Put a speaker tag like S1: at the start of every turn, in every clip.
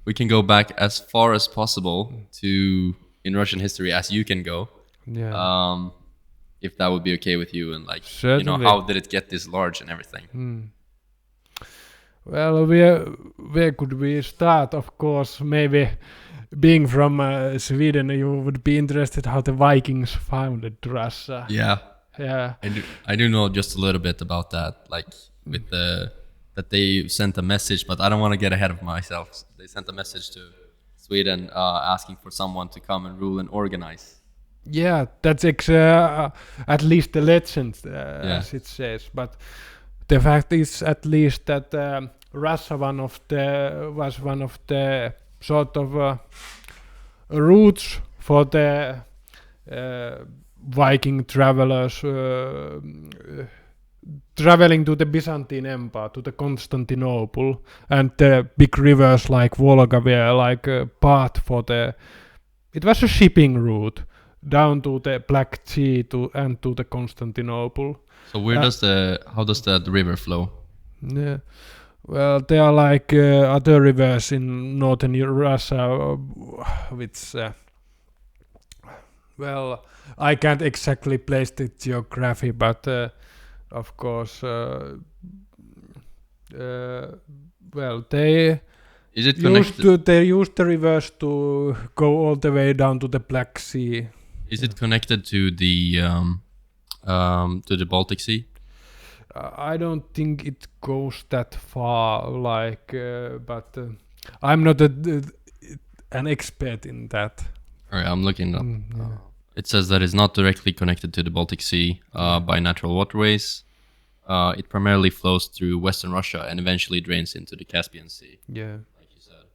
S1: we can go back as far as possible to in Russian history as you can go.
S2: Yeah.
S1: If that would be okay with you, and like
S2: Certainly.
S1: how did it get this large and everything?
S2: Well, where could we start? Of course, maybe being from Sweden, you would be interested how the Vikings founded Russia.
S1: Yeah,
S2: Yeah.
S1: I do know just a little bit about that, like with the that they sent a message, but I don't want to get ahead of myself. They sent a message to Sweden asking for someone to come and rule and organize.
S2: Yeah, that's at least the legend,
S1: Yeah.
S2: as it says. But the fact is, at least, that Russia was one of the sort of routes for the Viking travelers traveling to the Byzantine Empire, to the Constantinople, and the big rivers like Volga were like a part for the. It was a shipping route down to the Black Sea and to the Constantinople.
S1: So how does that river flow?
S2: Yeah. Well, there are like other rivers in northern Russia, which, well, I can't exactly place the geography, but of course, well, they
S1: Is it connected?
S2: they used the rivers to go all the way down to the Black Sea.
S1: Is it connected to the Baltic Sea?
S2: I don't think it goes that far, like, but I'm not an expert in that.
S1: All right, I'm looking up.
S2: Yeah.
S1: It says that it's not directly connected to the Baltic Sea by natural waterways. It primarily flows through Western Russia and eventually drains into the Caspian Sea,
S2: Yeah.
S1: like you said.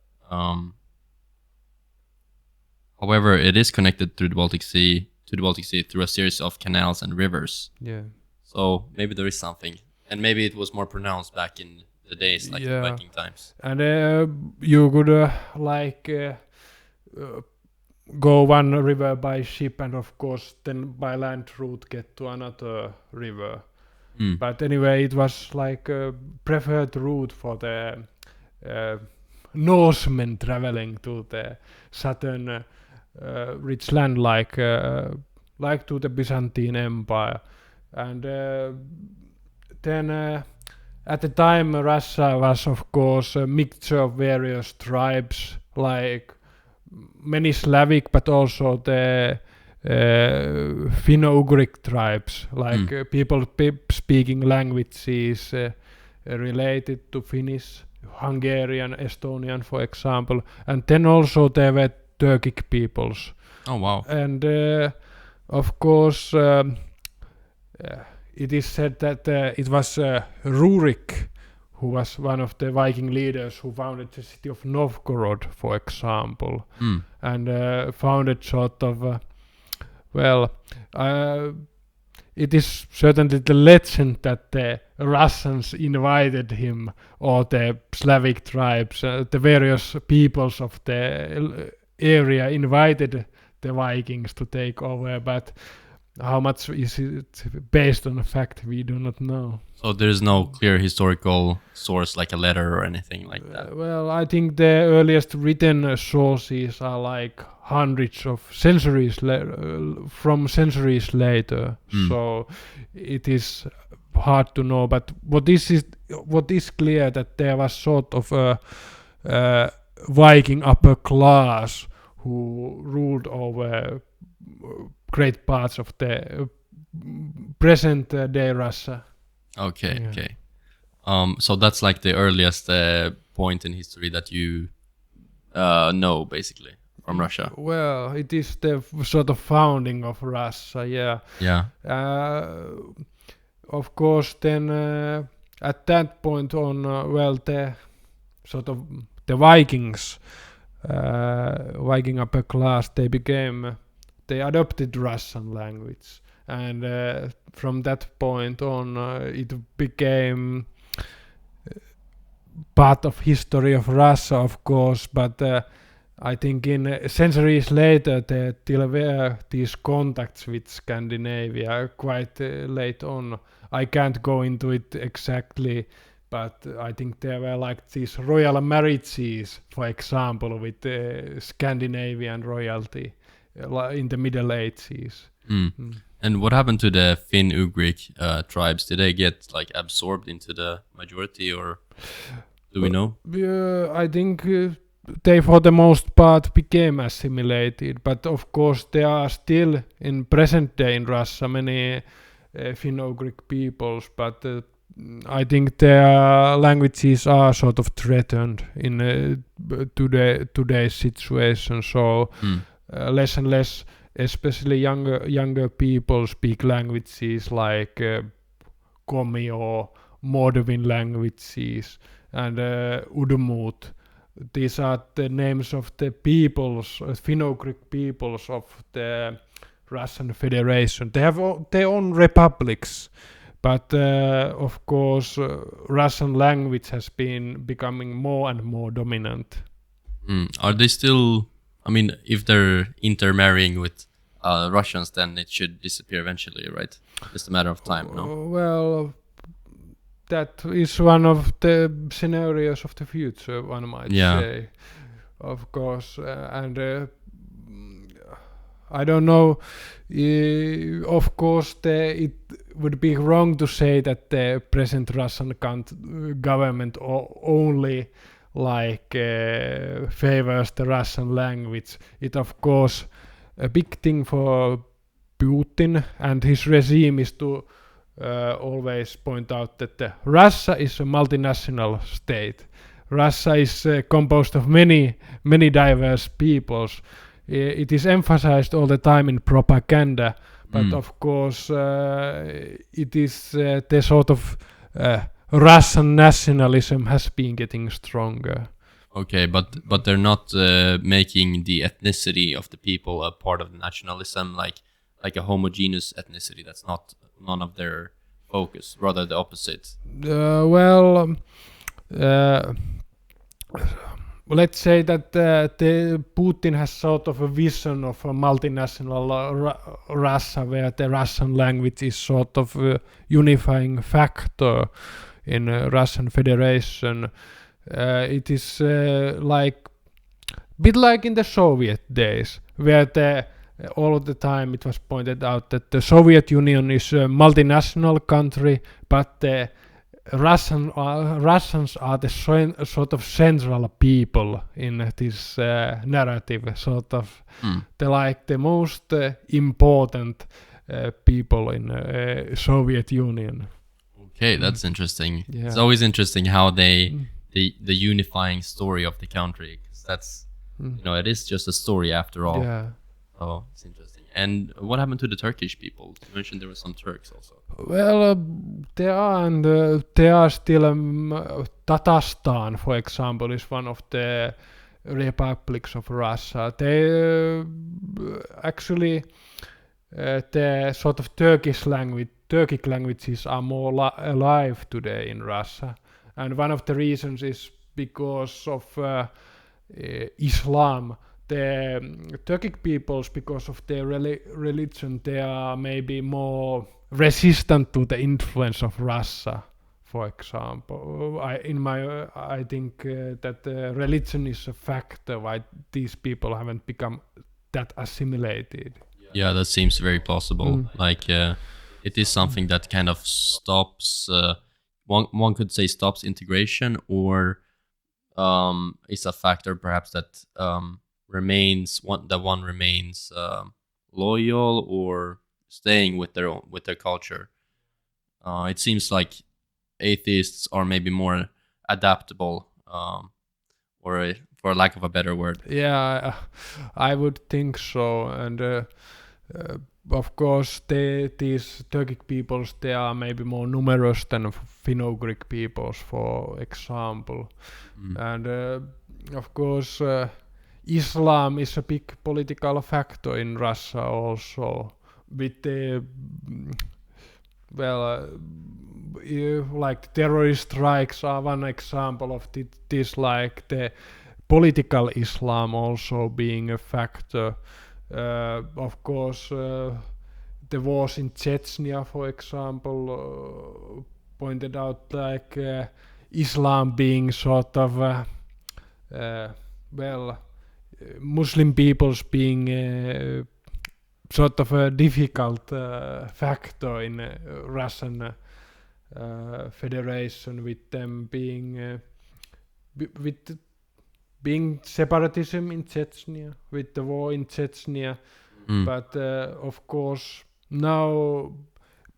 S1: However, it is connected through the Baltic Sea through a series of canals and rivers.
S2: Yeah.
S1: So maybe there is something, and maybe it was more pronounced back in the days, like
S2: Yeah.
S1: the Viking times.
S2: And you could go one river by ship, and of course then by land route get to another river. But anyway, it was like a preferred route for the Norsemen traveling to the southern rich land, like to the Byzantine Empire. And then at the time, Russia was, of course, a mixture of various tribes, like many Slavic, but also the Finno-Ugric tribes, like people speaking languages related to Finnish, Hungarian, Estonian, for example. And then also there were Turkic peoples.
S1: Oh wow!
S2: And of course, it is said that it was Rurik who was one of the Viking leaders who founded the city of Novgorod, for example, and founded sort of, it is certainly the legend that the Russians invited him, or the Slavic tribes, the various peoples of the area invited the Vikings to take over, but how much is it based on fact, we do not know.
S1: So there's no clear historical source, like a letter or anything like that.
S2: Well, I think the earliest written sources are like hundreds of centuries from centuries later. So it is hard to know. But what is clear that there was sort of a Viking upper class who ruled over great parts of the present day Russia.
S1: Okay,
S2: Yeah.
S1: okay. So that's like the earliest point in history that you know, basically, from Russia.
S2: Well, it is the sort of founding of Russia, yeah.
S1: Yeah.
S2: Of course, then at that point on, the sort of the Vikings, Viking upper class, they adopted Russian language, and from that point on, it became part of history of Russia, of course. But I think in centuries later, there still were these contacts with Scandinavia quite late on. I can't go into it exactly but I think there were like these royal marriages, for example, with Scandinavian royalty in the Middle Ages.
S1: Mm.
S2: Mm.
S1: And what happened to the Finn-Ugric tribes? Did they get like absorbed into the majority, or do we know?
S2: I think they for the most part became assimilated, but of course there are still in present day in Russia many Finno-Ugric peoples, but I think their languages are sort of threatened in today's situation. So
S1: Mm.
S2: less and less, especially younger people, speak languages like Komi or Mordvin languages and Udmurt. These are the names of the peoples, Finno-Ugric peoples of the Russian Federation. They have their own republics, but of course, Russian language has been becoming more and more dominant.
S1: Mm. Are they still? I mean, if they're intermarrying with Russians, then it should disappear eventually, right? Just a matter of time, no?
S2: Well, that is one of the scenarios of the future, one might
S1: Yeah.
S2: say, of course. And I don't know. Of course, it would be wrong to say that the present Russian government only like favors the Russian language. It of course a big thing for Putin and his regime is to always point out that Russia is a multinational state. Russia is composed of many diverse peoples. It is emphasized all the time in propaganda, but of course it is the sort of Russian nationalism has been getting stronger.
S1: Okay, but they're not making the ethnicity of the people a part of the nationalism, like a homogeneous ethnicity. That's not none of their focus. Rather, the opposite.
S2: Let's say that the Putin has sort of a vision of a multinational Russia, where the Russian language is sort of a unifying factor in Russian Federation. It is like bit like in the Soviet days, where all the time it was pointed out that the Soviet Union is a multinational country, but the Russians are the sort of central people in this narrative, sort of the most important people in Soviet Union.
S1: Okay, that's interesting.
S2: Yeah.
S1: It's always interesting how the unifying story of the country. 'Cause that's it is just a story after all.
S2: Yeah.
S1: Oh, it's interesting. And what happened to the Turkish people? You mentioned there were some Turks also.
S2: Well, there are still Tatarstan, for example, is one of the republics of Russia. They actually the sort of Turkic languages are more alive today in Russia, and one of the reasons is because of Islam. The Turkic peoples, because of their religion, they are maybe more resistant to the influence of Russia, for example. I think that religion is a factor why these people haven't become that assimilated.
S1: Yeah, that seems very plausible. Like it is something that kind of stops. One could say stops integration, or is a factor perhaps that remains one remains loyal or staying with their culture. It seems like atheists are maybe more adaptable, or for lack of a better word.
S2: Yeah, I would think so, and of course, these Turkic peoples, they are maybe more numerous than Finno-Ugric peoples, for example, and of course, Islam is a big political factor in Russia also, with the like terrorist strikes are one example of this, like the political Islam also being a factor. Of course, the wars in Chechnya, for example, pointed out like Islam being sort of uh, well, Muslim peoples being sort of a difficult factor in Russian Federation, with them being with being separatism in Chechnya, with the war in Chechnya.
S1: Mm.
S2: But of course now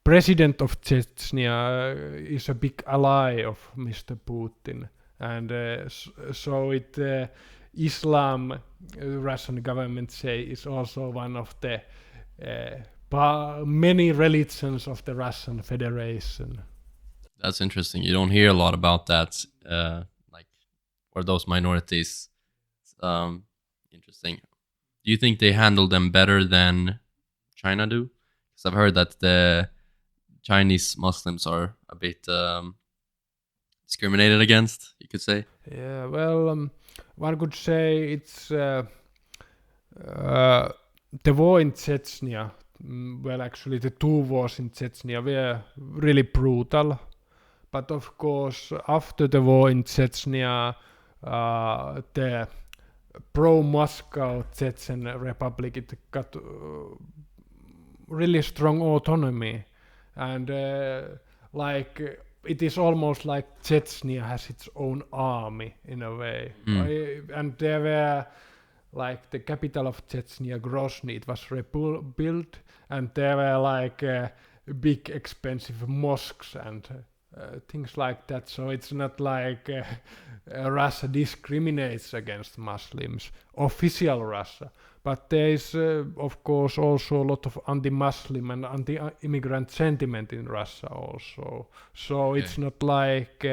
S2: president of Chechnya is a big ally of Mr. Putin, and so it Islam, Russian government say, is also one of the many religions of the Russian Federation.
S1: That's interesting. You don't hear a lot about that, like, or those minorities. Interesting. Do you think they handle them better than China do? Because I've heard that the Chinese Muslims are a bit discriminated against, you could say.
S2: Yeah, well, one could say it's the war in Chechnya. Well, actually, the two wars in Chechnya were really brutal. But of course, after the war in Chechnya, the pro-Moscow Chechen Republic, it got really strong autonomy, and like it is almost like Chechnya has its own army in a way. And there were, like, the capital of Chechnya, Grozny, it was rebuilt, and there were like big expensive mosques and things like that. So it's not like Russia discriminates against Muslims, official Russia. But there is, of course, also a lot of anti-Muslim and anti-immigrant sentiment in Russia also. So it's not like...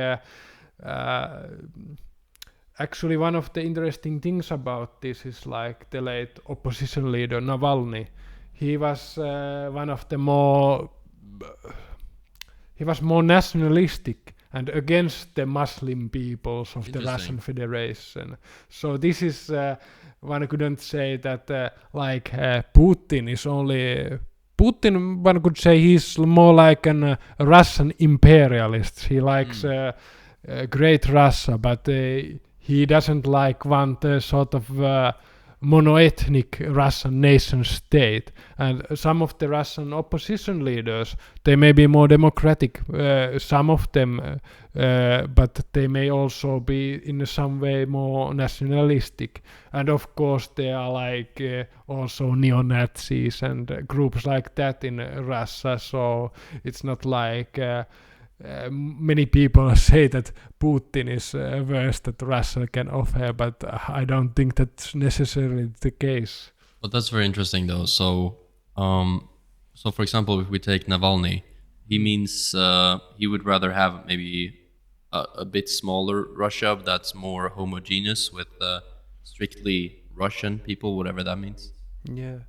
S2: actually, one of the interesting things about this is like the late opposition leader Navalny. He was one of the more... he was more nationalistic and against the Muslim peoples of the Russian Federation. So this is, one couldn't say that Putin is only... Putin, one could say he's more like a Russian imperialist. He likes great Russia, but he doesn't want a sort of mono-ethnic Russian nation state. And some of the Russian opposition leaders, they may be more democratic, some of them, but they may also be in some way more nationalistic. And of course there are like also neo-Nazis and groups like that in Russia, so it's not like... many people say that Putin is worst that Russia can offer, but I don't think that's necessarily the case.
S1: But that's very interesting, though. So, so for example, if we take Navalny, he means he would rather have maybe a bit smaller Russia that's more homogeneous with strictly Russian people, whatever that means.
S2: Yeah.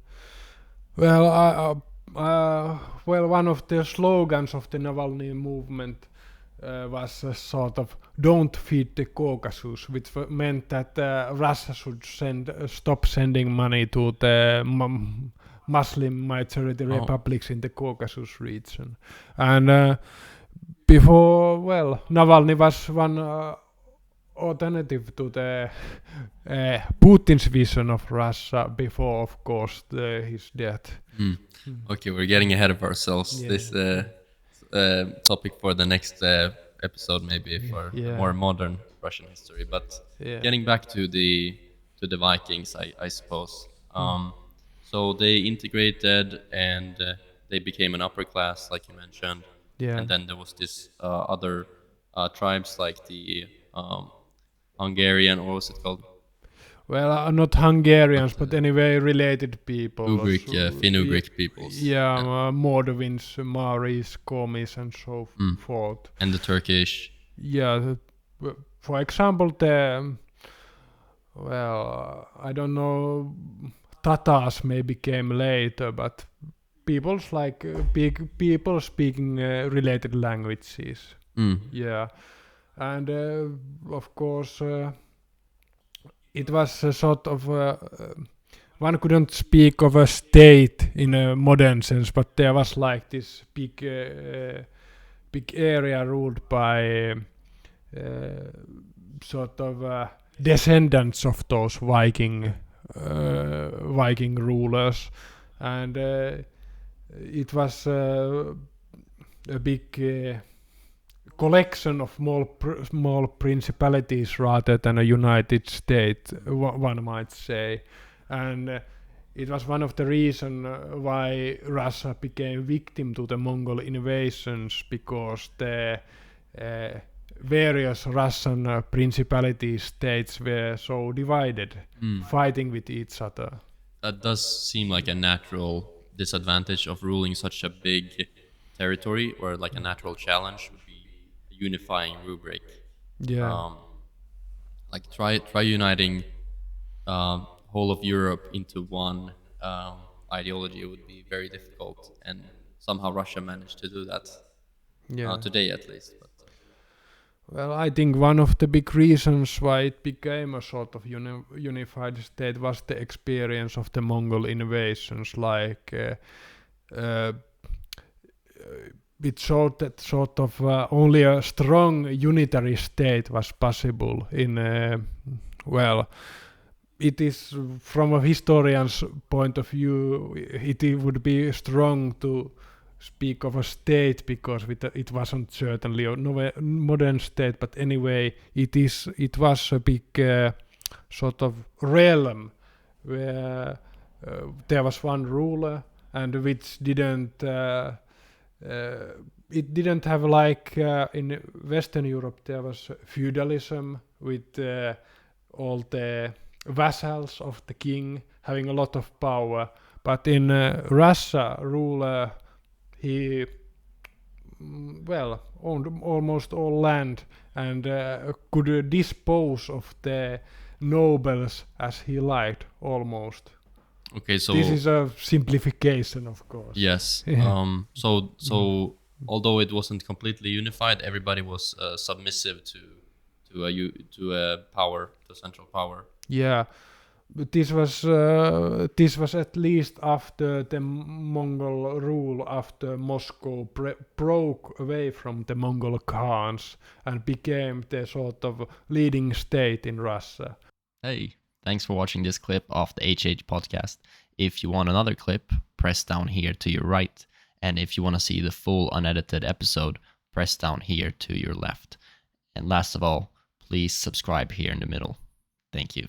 S2: Well, well, one of the slogans of the Navalny movement was sort of "Don't feed the Caucasus," which meant that Russia should stop sending money to the Muslim majority republics in the Caucasus region. And before, well, Navalny was one alternative to the Putin's vision of Russia before, of course, his death.
S1: Okay, we're getting ahead of ourselves. Yeah. This topic for the next episode, maybe for more modern Russian history. But getting back to the Vikings, I suppose. So they integrated and they became an upper class, like you mentioned. Yeah. And then there was this other tribes like the Hungarian, or what's it called?
S2: Well, not Hungarians, but anyway, related people.
S1: Ugric, Finno-Ugric peoples.
S2: Yeah, Moldavians, Maris, Komis, and so forth.
S1: And the Turkish.
S2: Yeah, for example, well, I don't know, Tatars maybe came later, but people's like people speaking related languages. Yeah, and of course. It was a sort of one couldn't speak of a state in a modern sense, but there was like this big area ruled by sort of descendants of those Viking rulers, and it was a big collection of small principalities rather than a united state, one might say, and it was one of the reasons why Russia became victim to the Mongol invasions, because the various Russian principality states were so divided, fighting with each other.
S1: That does seem like a natural disadvantage of ruling such a big territory, or like a natural challenge would be a unifying rubric.
S2: Yeah.
S1: Like try uniting whole of Europe into one ideology would be very difficult, and somehow Russia managed to do that
S2: Yeah.
S1: today at least. But
S2: Well, I think one of the big reasons why it became a sort of unified state was the experience of the Mongol invasions. Like, it showed that sort of only a strong unitary state was possible in, well, it is from a historian's point of view, it would be strong to speak of a state, because it wasn't certainly a modern state, but anyway, it was a big sort of realm where there was one ruler, and which didn't it didn't have, like in Western Europe there was feudalism with all the vassals of the king having a lot of power, but in Russia, ruler, he well owned almost all land, and could dispose of the nobles as he liked, almost.
S1: okay, so
S2: This is a simplification, of course.
S1: yes.
S2: Yeah.
S1: So although it wasn't completely unified, everybody was submissive to a power, to central power.
S2: Yeah, but this was at least after the Mongol rule, after Moscow broke away from the Mongol Khans and became the sort of leading state in Russia.
S1: Hey, thanks for watching this clip of the HH podcast. If you want another clip, press down here to your right. And if you want to see the full unedited episode, press down here to your left. And last of all, please subscribe here in the middle. Thank you.